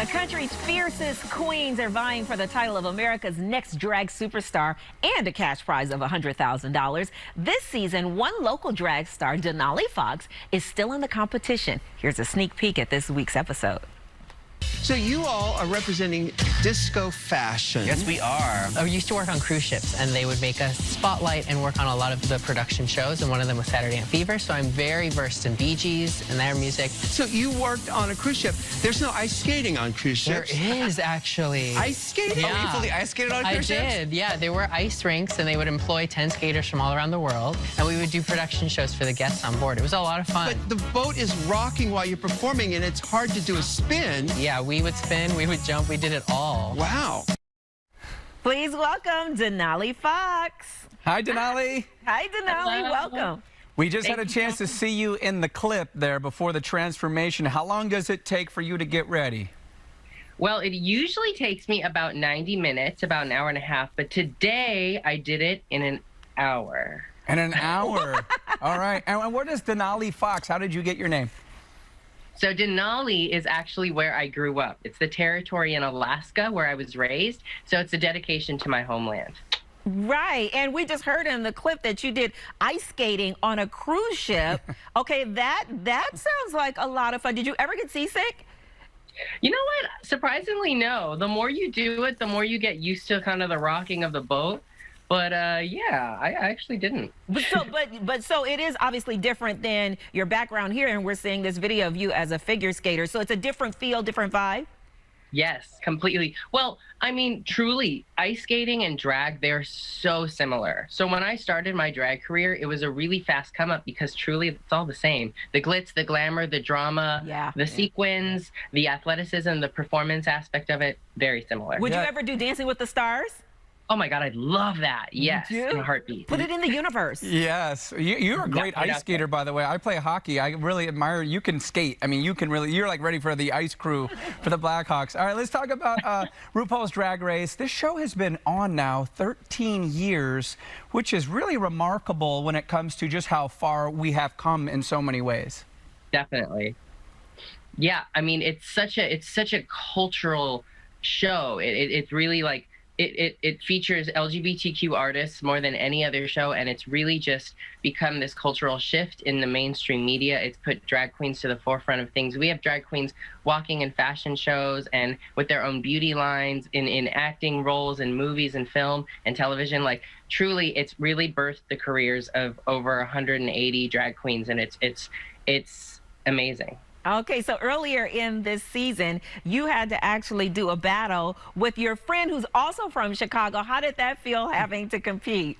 The country's fiercest queens are vying for the title of America's next drag superstar and a cash prize of $100,000. This season, one local drag star, Denali Foxx, is still in the competition. Here's a sneak peek at this week's episode. So you all are representing disco fashion. Yes, we are. I used to work on cruise ships, and they would make us spotlight and work on a lot of the production shows, and one of them was Saturday Night Fever, so I'm very versed in Bee Gees and their music. So you worked on a cruise ship. There's no ice skating on cruise ships. There is, actually. Ice skating? Yeah. Oh, you fully ice skated on cruise ships? I did, yeah. There were ice rinks, and they would employ 10 skaters from all around the world, and we would do production shows for the guests on board. It was a lot of fun. But the boat is rocking while you're performing, and it's hard to do a spin. Yeah, we would spin, we would jump, we did it all. Wow. Please welcome Denali Foxx. Hi, Denali. Hi, Denali. Welcome. We just had a chance to see you in the clip there before the transformation. How long does it take for you to get ready? Well, it usually takes me about 90 minutes, about an hour and a half. But today, I did it in an hour. In an hour. All right. And what is Denali Foxx? How did you get your name? So Denali is actually where I grew up. It's the territory in Alaska where I was raised. So it's a dedication to my homeland. Right. And we just heard in the clip that you did ice skating on a cruise ship. Okay, that sounds like a lot of fun. Did you ever get seasick? You know what? Surprisingly, no. The more you do it, the more you get used to kind of the rocking of the boat. But yeah, I actually didn't. But so it is obviously different than your background here, and we're seeing this video of you as a figure skater. So it's a different feel, different vibe? Yes, completely. Well, I mean, truly, ice skating and drag, they're so similar. So when I started my drag career, it was a really fast come up because truly it's all the same. The glitz, the glamour, the drama, the sequins, the athleticism, the performance aspect of it, very similar. Would you ever do Dancing with the Stars? Oh my God, I'd love that. Yes, in a heartbeat. Put it in the universe. Yes. You're a great ice skater, by the way. I play hockey. I really admire you. Can skate. I mean, you're like ready for the ice crew for the Blackhawks. All right, let's talk about RuPaul's Drag Race. This show has been on now 13 years, which is really remarkable when it comes to just how far we have come in so many ways. Definitely. Yeah, I mean, it's such a cultural show. It's really like, it features LGBTQ artists more than any other show, and it's really just become this cultural shift in the mainstream media. It's put drag queens to the forefront of things. We have drag queens walking in fashion shows and with their own beauty lines in acting roles in movies and film and television. Like, truly, it's really birthed the careers of over 180 drag queens, and it's amazing. Okay, so earlier in this season, you had to actually do a battle with your friend who's also from Chicago. How did that feel, having to compete?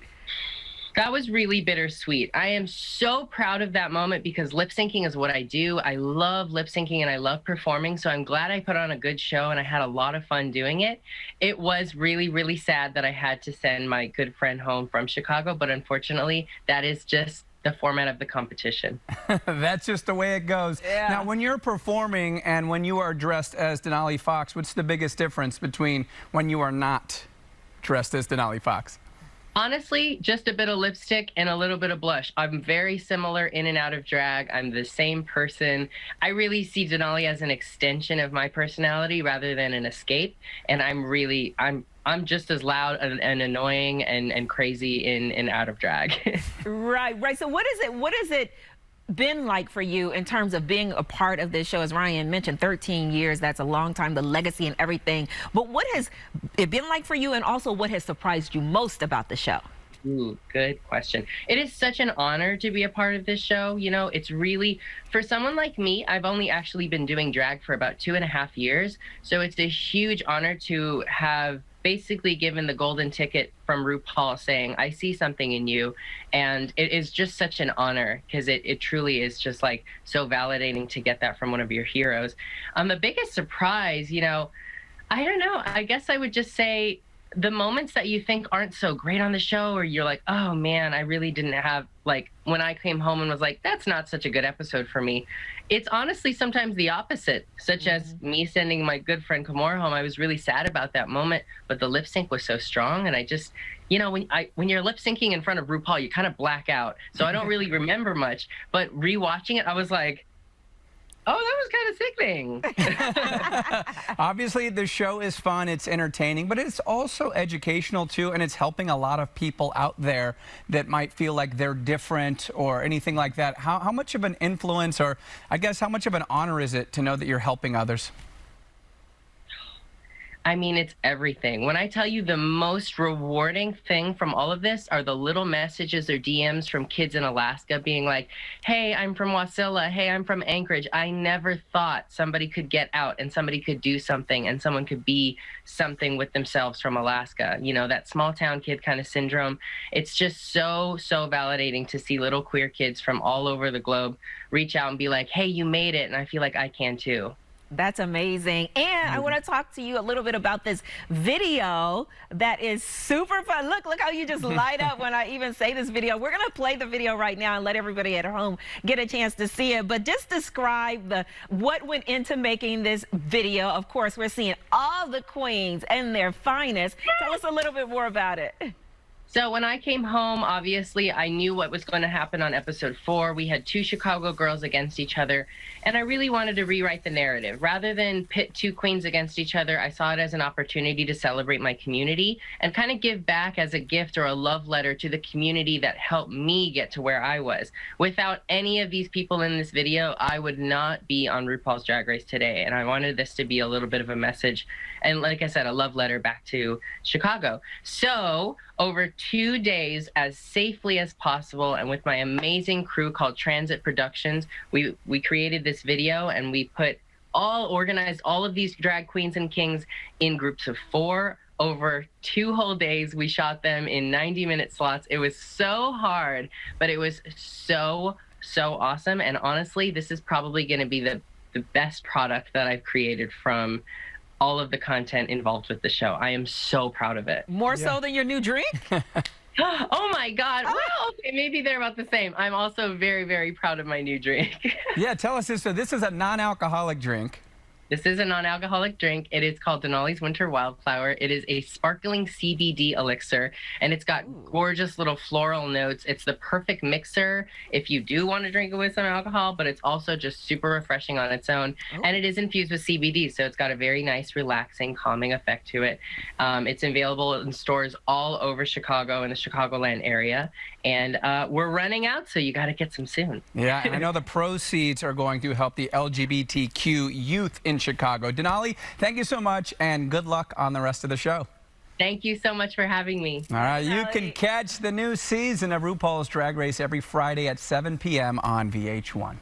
That was really bittersweet. I am so proud of that moment because lip syncing is what I do. I love lip syncing and I love performing, so I'm glad I put on a good show and I had a lot of fun doing it. It was really, really sad that I had to send my good friend home from Chicago, but unfortunately, that is just the format of the competition. That's just the way it goes. Yeah. Now, when you're performing and when you are dressed as Denali Foxx, what's the biggest difference between when you are not dressed as Denali Foxx? Honestly, just a bit of lipstick and a little bit of blush. I'm very similar in and out of drag. I'm the same person. I really see Denali as an extension of my personality rather than an escape. And I'm just as loud and annoying and crazy in and out of drag. Right. So what is it been like for you in terms of being a part of this show? As Ryan mentioned, 13 years, that's a long time, the legacy and everything. But what has it been like for you, and also what has surprised you most about the show? Ooh, good question. It is such an honor to be a part of this show. You know, it's really, for someone like me, I've only actually been doing drag for about 2.5 years. So it's a huge honor to have basically given the golden ticket from RuPaul saying, I see something in you. And it is just such an honor because it truly is just like so validating to get that from one of your heroes. The biggest surprise, you know, I don't know, I guess I would just say the moments that you think aren't so great on the show, or you're like, oh man, I really didn't have, like when I came home and was like, that's not such a good episode for me. It's honestly sometimes the opposite, such as me sending my good friend Kamora home. I was really sad about that moment, but the lip sync was so strong. And I just, you know, when you're lip syncing in front of RuPaul, you kind of black out. So I don't really remember much, but rewatching it, I was like, Oh, that was kind of sickening. Obviously, the show is fun, it's entertaining, but it's also educational too, and it's helping a lot of people out there that might feel like they're different or anything like that. How much of an influence, or I guess how much of an honor is it to know that you're helping others? I mean, it's everything. When I tell you the most rewarding thing from all of this are the little messages or DMs from kids in Alaska being like, hey, I'm from Wasilla. Hey, I'm from Anchorage. I never thought somebody could get out and somebody could do something and someone could be something with themselves from Alaska. You know, that small town kid kind of syndrome. It's just so validating to see little queer kids from all over the globe reach out and be like, hey, you made it. And I feel like I can too. That's amazing. And I want to talk to you a little bit about this video that is super fun. Look how you just light up when I even say this video. We're going to play the video right now and let everybody at home get a chance to see it. But just describe what went into making this video. Of course, we're seeing all the queens and their finest. Tell us a little bit more about it. So when I came home, obviously, I knew what was going to happen on episode 4. We had 2 Chicago girls against each other, and I really wanted to rewrite the narrative. Rather than pit 2 queens against each other, I saw it as an opportunity to celebrate my community and kind of give back as a gift or a love letter to the community that helped me get to where I was. Without any of these people in this video, I would not be on RuPaul's Drag Race today, and I wanted this to be a little bit of a message and, like I said, a love letter back to Chicago. So over 2 days, as safely as possible, and with my amazing crew called Transit Productions, we created this video, and we organized all of these drag queens and kings in groups of 4 over 2 whole days. We shot them in 90-minute slots. It was so hard, but it was so awesome. And honestly, this is probably going to be the best product that I've created from all of the content involved with the show. I am so proud of it. More so than your new drink? Oh my God. Well, okay, maybe they're about the same. I'm also very proud of my new drink. Yeah, tell us this. So this is a non-alcoholic drink. This is a non-alcoholic drink. It is called Denali's Winter Wildflower. It is a sparkling CBD elixir, and it's got gorgeous little floral notes. It's the perfect mixer if you do want to drink it with some alcohol, but it's also just super refreshing on its own. And it is infused with CBD, so it's got a very nice, relaxing, calming effect to it. It's available in stores all over Chicago and the Chicagoland area, and we're running out, so you got to get some soon. Yeah, and I know the proceeds are going to help the LGBTQ youth in Chicago. Denali, thank you so much, and good luck on the rest of the show. Thank you so much for having me. All right, you can catch the new season of RuPaul's Drag Race every Friday at 7 p.m. on VH1.